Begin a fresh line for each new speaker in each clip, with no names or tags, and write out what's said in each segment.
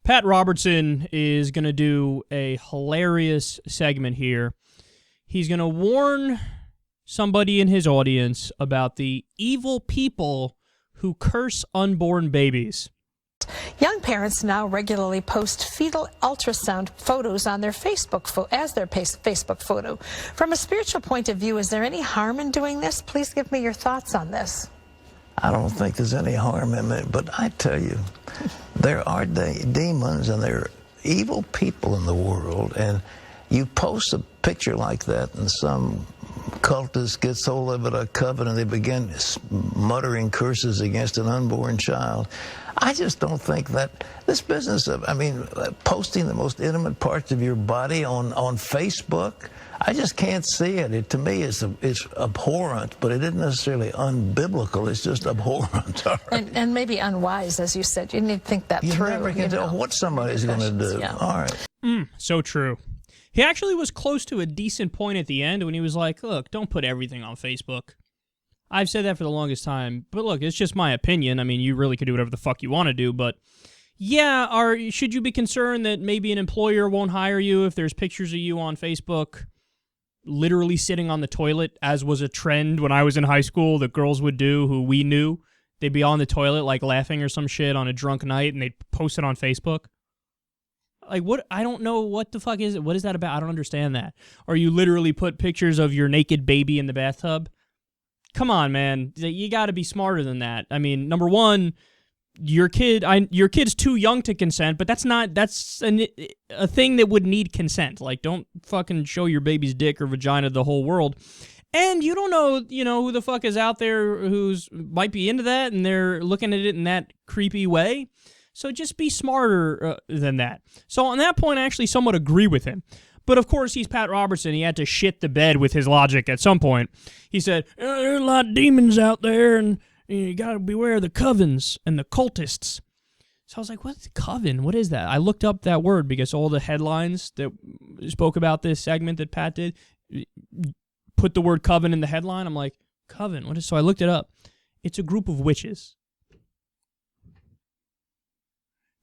Pat Robertson is going to do a hilarious segment here. He's going to warn somebody in his audience about the evil people who curse unborn babies.
Young parents now regularly post fetal ultrasound photos on their Facebook Facebook photo. From a spiritual point of view, is there any harm in doing this? Please give me your thoughts on this.
I don't think there's any harm in it, but I tell you, there are demons and there are evil people in the world, and you post a picture like that and some cultist gets hold of it, a coven, and they begin muttering curses against an unborn child. I just don't think that this business of, posting the most intimate parts of your body on Facebook, I just can't see it. To me, it's abhorrent, but it isn't necessarily unbiblical. It's just abhorrent. Right?
And maybe unwise, as you said. You need to think that through.
You never can tell what somebody's going to do.
Yeah.
All right.
So true. He actually was close to a decent point at the end when he was like, look, don't put everything on Facebook. I've said that for the longest time, but look, it's just my opinion. I mean, you really could do whatever the fuck you want to do, but yeah, should you be concerned that maybe an employer won't hire you if there's pictures of you on Facebook literally sitting on the toilet, as was a trend when I was in high school that girls would do who we knew? They'd be on the toilet, like laughing or some shit on a drunk night, and they'd post it on Facebook. Like, what? I don't know what the fuck is it. What is that about? I don't understand that. Or you literally put pictures of your naked baby in the bathtub. Come on, man. You got to be smarter than that. I mean, number one, your kid's too young to consent, but that's a thing that would need consent. Like, don't fucking show your baby's dick or vagina to the whole world. And you don't know, who the fuck is out there who's might be into that and they're looking at it in that creepy way. So just be smarter than that. So on that point, I actually somewhat agree with him. But of course, he's Pat Robertson. He had to shit the bed with his logic at some point. He said, there are a lot of demons out there, and you got to beware of the covens and the cultists. So I was like, what's coven? What is that? I looked up that word because all the headlines that spoke about this segment that Pat did put the word coven in the headline. I'm like, coven? What is? So I looked it up. It's a group of witches.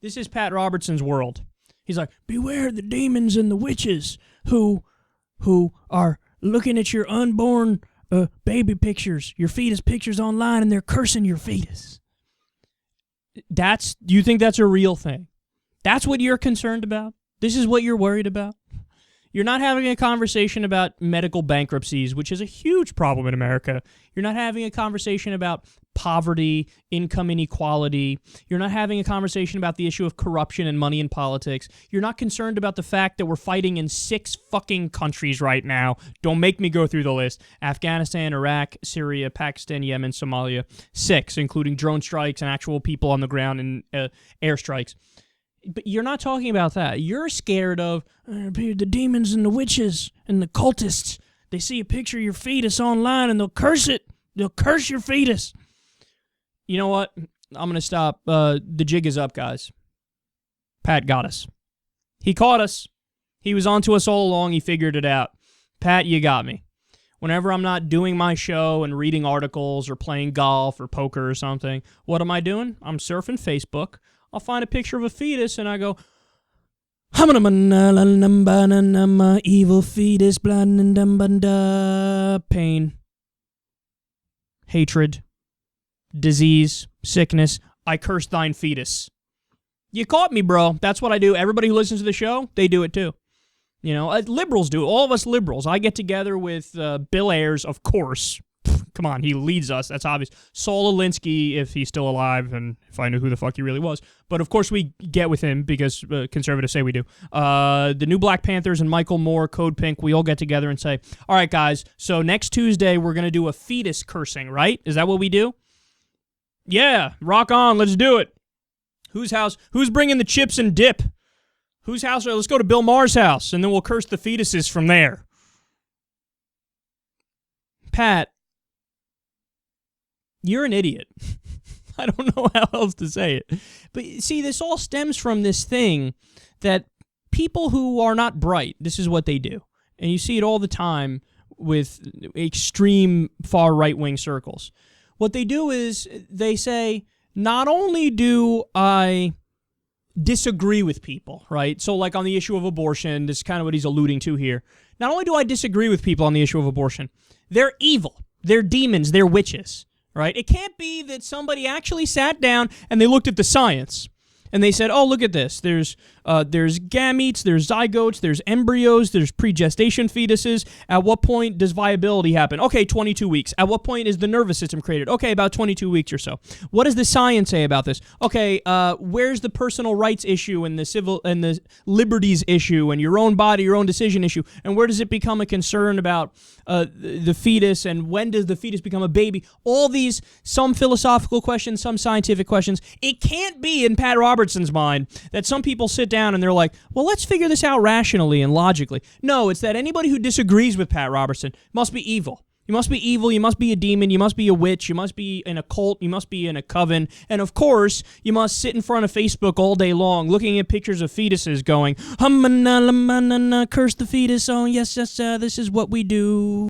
This is Pat Robertson's world. He's like, beware the demons and the witches who are looking at your unborn baby pictures, your fetus pictures online, and they're cursing your fetus. Do you think that's a real thing? That's what you're concerned about? This is what you're worried about? You're not having a conversation about medical bankruptcies, which is a huge problem in America. You're not having a conversation about poverty, income inequality. You're not having a conversation about the issue of corruption and money in politics. You're not concerned about the fact that we're fighting in 6 fucking countries right now. Don't make me go through the list. Afghanistan, Iraq, Syria, Pakistan, Yemen, Somalia. 6, including drone strikes and actual people on the ground and airstrikes. But you're not talking about that. You're scared of the demons and the witches and the cultists. They see a picture of your fetus online and they'll curse it. They'll curse your fetus. You know what? I'm going to stop. The jig is up, guys. Pat got us. He caught us. He was on to us all along. He figured it out. Pat, you got me. Whenever I'm not doing my show and reading articles or playing golf or poker or something, what am I doing? I'm surfing Facebook. I'll find a picture of a fetus and I go, evil fetus, pain, hatred, disease, sickness. I curse thine fetus. You caught me, bro. That's what I do. Everybody who listens to the show, they do it too. Liberals do it. All of us liberals. I get together with Bill Ayers, of course. Come on, he leads us. That's obvious. Saul Alinsky, if he's still alive, and if I knew who the fuck he really was. But of course we get with him because conservatives say we do. The new Black Panthers and Michael Moore, Code Pink, we all get together and say, all right, guys, so next Tuesday we're going to do a fetus cursing, right? Is that what we do? Yeah, rock on. Let's do it. Whose house? Who's bringing the chips and dip? Whose house? Let's go to Bill Maher's house, and then we'll curse the fetuses from there. Pat, you're an idiot. I don't know how else to say it. But see, this all stems from this thing that people who are not bright, this is what they do. And you see it all the time with extreme far right-wing circles. What they do is they say, not only do I disagree with people, right? So like on the issue of abortion, this is kind of what he's alluding to here. Not only do I disagree with people on the issue of abortion, they're evil, they're demons, they're witches, right? It can't be that somebody actually sat down and they looked at the science and they said, oh, look at this. There's gametes, there's zygotes, there's embryos, there's pregestation fetuses. At what point does viability happen? Okay, 22 weeks. At what point is the nervous system created? Okay, about 22 weeks or so. What does the science say about this? Okay, where's the personal rights issue and the civil and the liberties issue and your own body, your own decision issue? And where does it become a concern about the fetus, and when does the fetus become a baby? All these, some philosophical questions, some scientific questions. It can't be in Pat Robertson's mind that some people sit down and they're like, well, let's figure this out rationally and logically. No, it's that anybody who disagrees with Pat Robertson must be evil. You must be evil, you must be a demon, you must be a witch, you must be in a cult, you must be in a coven, and of course, you must sit in front of Facebook all day long looking at pictures of fetuses going, curse the fetus, oh yes, this is what we do.